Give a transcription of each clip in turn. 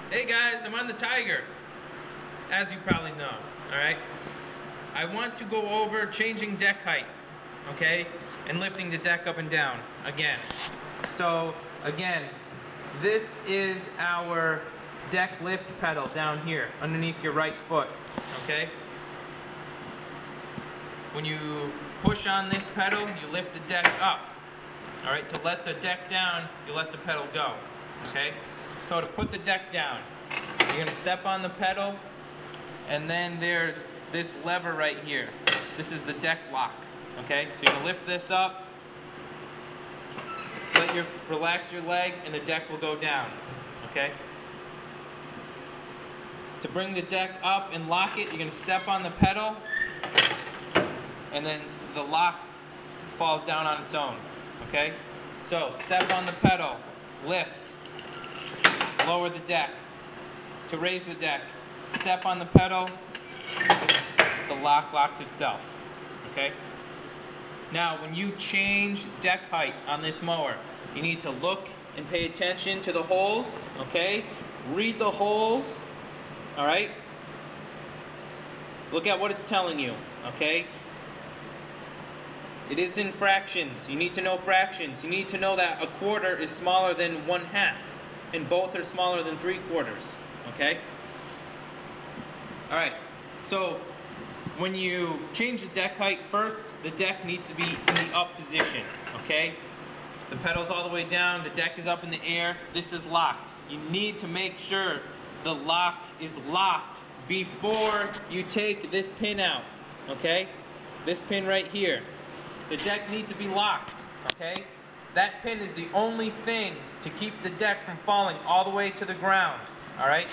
Hey guys, I'm on the Tiger, as you probably know, alright? I want to go over changing deck height, okay? And lifting the deck up and down, again. So, again, this is our deck lift pedal down here, underneath your right foot, okay? When you push on this pedal, you lift the deck up. Alright, to let the deck down, you let the pedal go, okay? So to put the deck down, you're going to step on the pedal, and then there's this lever right here. This is the deck lock, okay? So you're going to lift this up, relax your leg, and the deck will go down, okay? To bring the deck up and lock it, you're going to step on the pedal, and then the lock falls down on its own, okay? So step on the pedal, lift, lower the deck. To raise the deck, step on the pedal, the lock locks itself, okay? Now, when you change deck height on this mower, you need to look and pay attention to the holes, okay? Read the holes, all right? Look at what it's telling you, okay? It is in fractions. You need to know fractions. You need to know that a quarter is smaller than 1/2, and both are smaller than 3/4. Okay? Alright, so when you change the deck height first, the deck needs to be in the up position, okay? The pedal's all the way down, the deck is up in the air, this is locked. You need to make sure the lock is locked before you take this pin out, okay? This pin right here. The deck needs to be locked, okay? That pin is the only thing to keep the deck from falling all the way to the ground. Alright?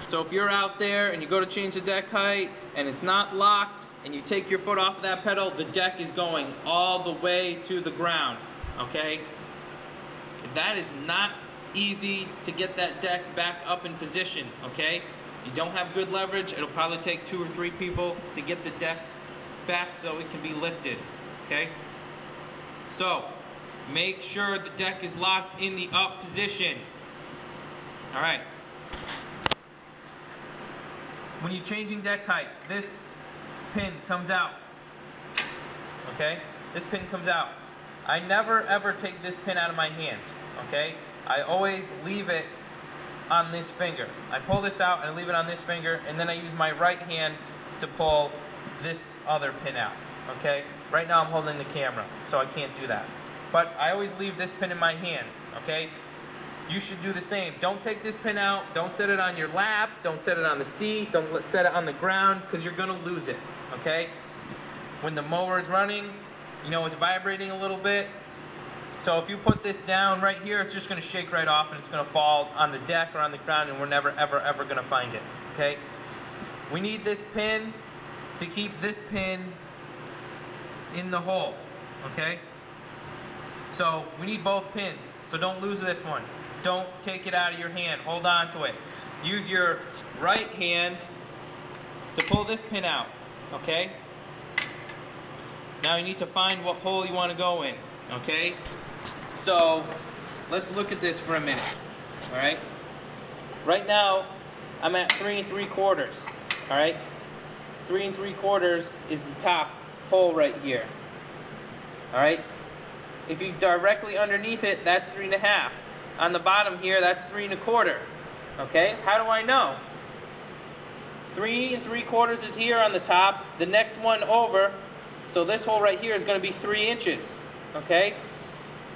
So if you're out there and you go to change the deck height and it's not locked and you take your foot off of that pedal, the deck is going all the way to the ground. Okay? That is not easy to get that deck back up in position. Okay? You don't have good leverage, it'll probably take 2 or 3 people to get the deck back so it can be lifted. Okay? So, make sure the deck is locked in the up position. Alright. When you're changing deck height, this pin comes out. Okay? This pin comes out. I never ever take this pin out of my hand. Okay? I always leave it on this finger. I pull this out and I leave it on this finger, and then I use my right hand to pull this other pin out. Okay? Right now I'm holding the camera, so I can't do that. But I always leave this pin in my hand. Okay? You should do the same. Don't take this pin out. Don't set it on your lap. Don't set it on the seat. Don't set it on the ground, because you're going to lose it, okay? When the mower is running, you know, it's vibrating a little bit. So if you put this down right here, it's just going to shake right off and it's going to fall on the deck or on the ground, and we're never, ever, ever going to find it, okay? We need this pin to keep this pin in the hole, okay? So we need both pins, so don't lose this one. Don't take it out of your hand. Hold on to it. Use your right hand to pull this pin out, okay? Now you need to find what hole you want to go in, okay? So let's look at this for a minute, all right? Right now, I'm at 3 3/4, all right? 3 3/4 is the top hole right here, all right? If you directly underneath it, that's 3 1/2. On the bottom here, that's 3 1/4. Okay? How do I know? 3 3/4 is here on the top. The next one over, so this hole right here is going to be 3 inches. Okay?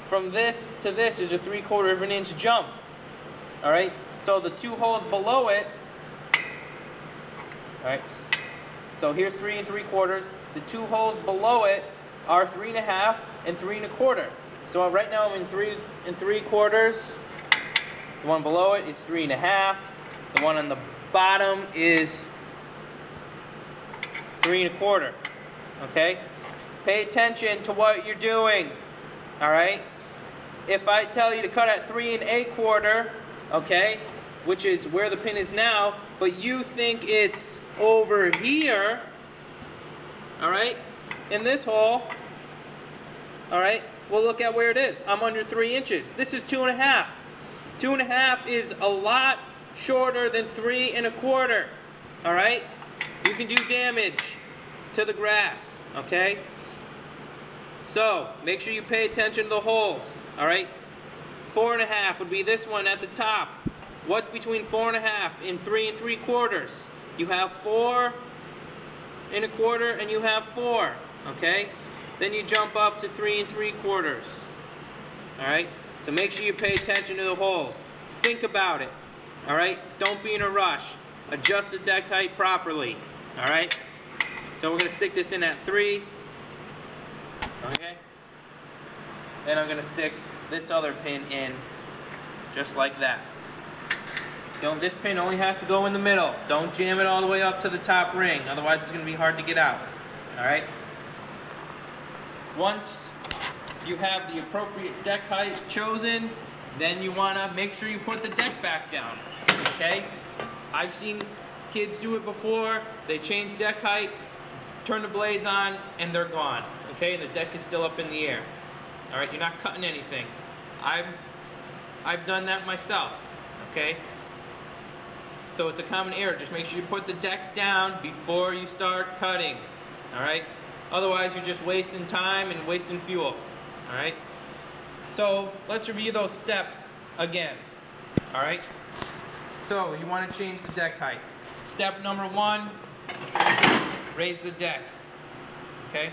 From this to this is a 3/4 of an inch jump. Alright? So the 2 holes below it, alright? So here's 3 3/4. The 2 holes below it are 3 1/2 and 3 1/4. So right now I'm in 3 3/4. The one below it is 3 1/2. The one on the bottom is 3 1/4. Okay? Pay attention to what you're doing. Alright? If I tell you to cut at 3 1/4, okay, which is where the pin is now, but you think it's over here, alright, in this hole, alright, well, look at where it is. I'm under 3 inches. This is 2 1/2. 2 1/2 is a lot shorter than 3 1/4. All right? You can do damage to the grass, okay? So, make sure you pay attention to the holes, all right? 4 1/2 would be this one at the top. What's between 4 1/2 and 3 3/4? You have 4 1/4 and you have 4, okay? Then you jump up to 3 3/4. All right? So make sure you pay attention to the holes. Think about it, all right? Don't be in a rush. Adjust the deck height properly, all right? So we're gonna stick this in at 3, okay? Then I'm gonna stick this other pin in just like that. This pin only has to go in the middle. Don't jam it all the way up to the top ring, otherwise it's gonna be hard to get out, all right? Once you have the appropriate deck height chosen, then you wanna make sure you put the deck back down, okay? I've seen kids do it before. They change deck height, turn the blades on, and they're gone, okay? And the deck is still up in the air. All right, you're not cutting anything. I've done that myself, okay? So it's a common error. Just make sure you put the deck down before you start cutting, all right? Otherwise, you're just wasting time and wasting fuel, all right? So let's review those steps again, all right? So you want to change the deck height. Step number 1, raise the deck, okay?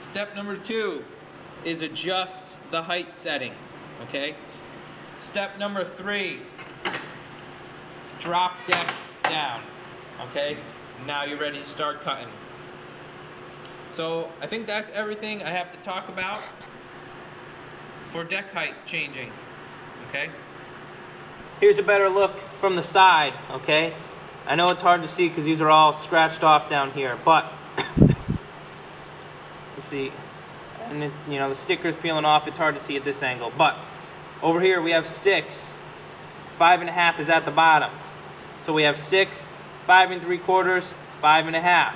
Step number 2 is adjust the height setting, okay? Step number 3, drop deck down, okay? Now you're ready to start cutting. So I think that's everything I have to talk about for deck height changing, okay? Here's a better look from the side, okay? I know it's hard to see because these are all scratched off down here, but let's see, and it's, you know, the sticker's peeling off. It's hard to see at this angle, but over here we have 6. 5 1/2 is at the bottom, so we have 6, 5 3/4, 5 1/2.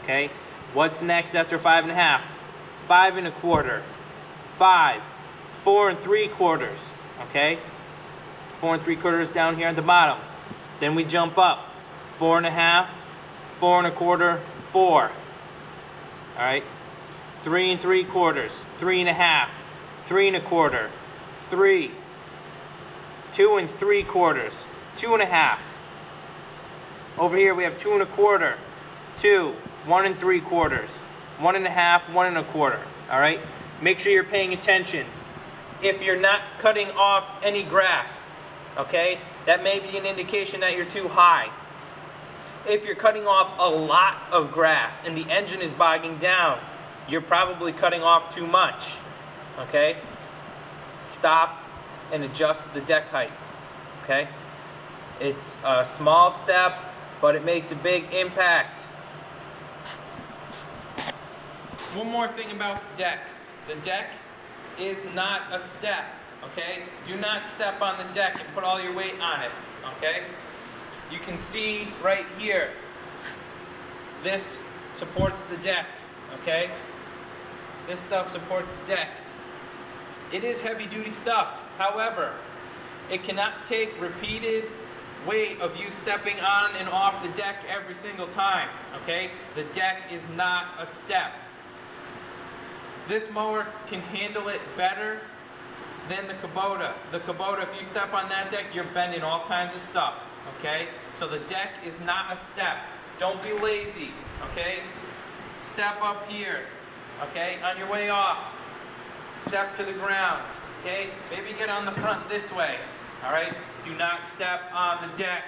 Okay, what's next after 5 1/2? 5 1/4, 5, 4 3/4. Okay, 4 3/4 down here at the bottom. Then we jump up 4 1/2, 4 1/4, 4. All right, 3 3/4, 3 1/2, 3 1/4, 3, 2 3/4, 2 1/2. Over here we have 2 1/4, 2, 1 3/4, 1 1/2, 1 1/4. All right, make sure you're paying attention. If you're not cutting off any grass, okay, that may be an indication that you're too high. If you're cutting off a lot of grass and the engine is bogging down, you're probably cutting off too much, okay? Stop and adjust the deck height, okay? It's a small step, but it makes a big impact. One more thing about the deck. The deck is not a step, okay? Do not step on the deck and put all your weight on it, okay? You can see right here, this supports the deck, okay? This stuff supports the deck. It is heavy duty stuff. However, it cannot take repeated weight of you stepping on and off the deck every single time, okay? The deck is not a step. This mower can handle it better than the Kubota. The Kubota, if you step on that deck, you're bending all kinds of stuff, okay? So the deck is not a step. Don't be lazy, okay? Step up here, okay? On your way off, step to the ground, okay? Maybe get on the front this way, all right? Do not step on the deck.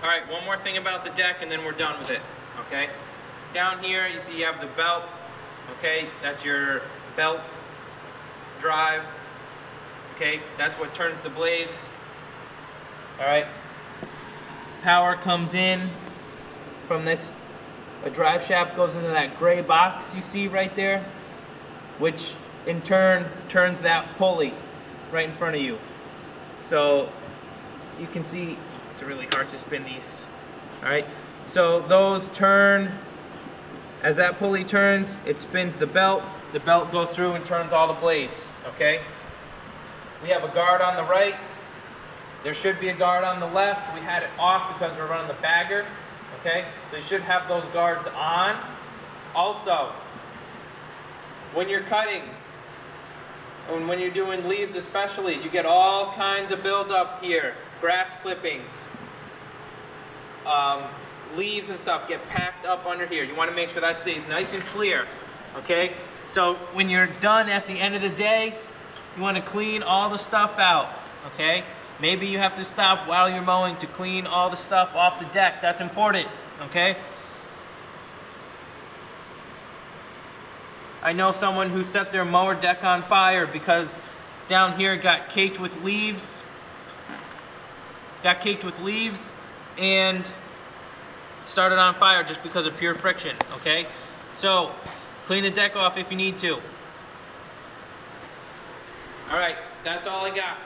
All right, one more thing about the deck and then we're done with it, okay? Down here, you see you have the belt, okay? That's your belt drive, okay? That's what turns the blades, all right? Power comes in from this, a drive shaft goes into that gray box you see right there, which in turn turns that pulley right in front of you. So you can see, it's really hard to spin these, all right? So those turn, as that pulley turns, it spins the belt goes through and turns all the blades, okay? We have a guard on the right, There should be a guard on the left. We had it off because we're running the bagger. Okay, so you should have those guards on. Also, when you're cutting, and when you're doing leaves especially, you get all kinds of buildup here. Grass clippings, leaves and stuff get packed up under here. You want to make sure that stays nice and clear. Okay, so when you're done at the end of the day, you want to clean all the stuff out. Okay, maybe you have to stop while you're mowing to clean all the stuff off the deck. That's important. Okay, I know someone who set their mower deck on fire because down here it got caked with leaves. And started on fire just because of pure friction. Okay, so clean the deck off if you need to. All right, that's all I got.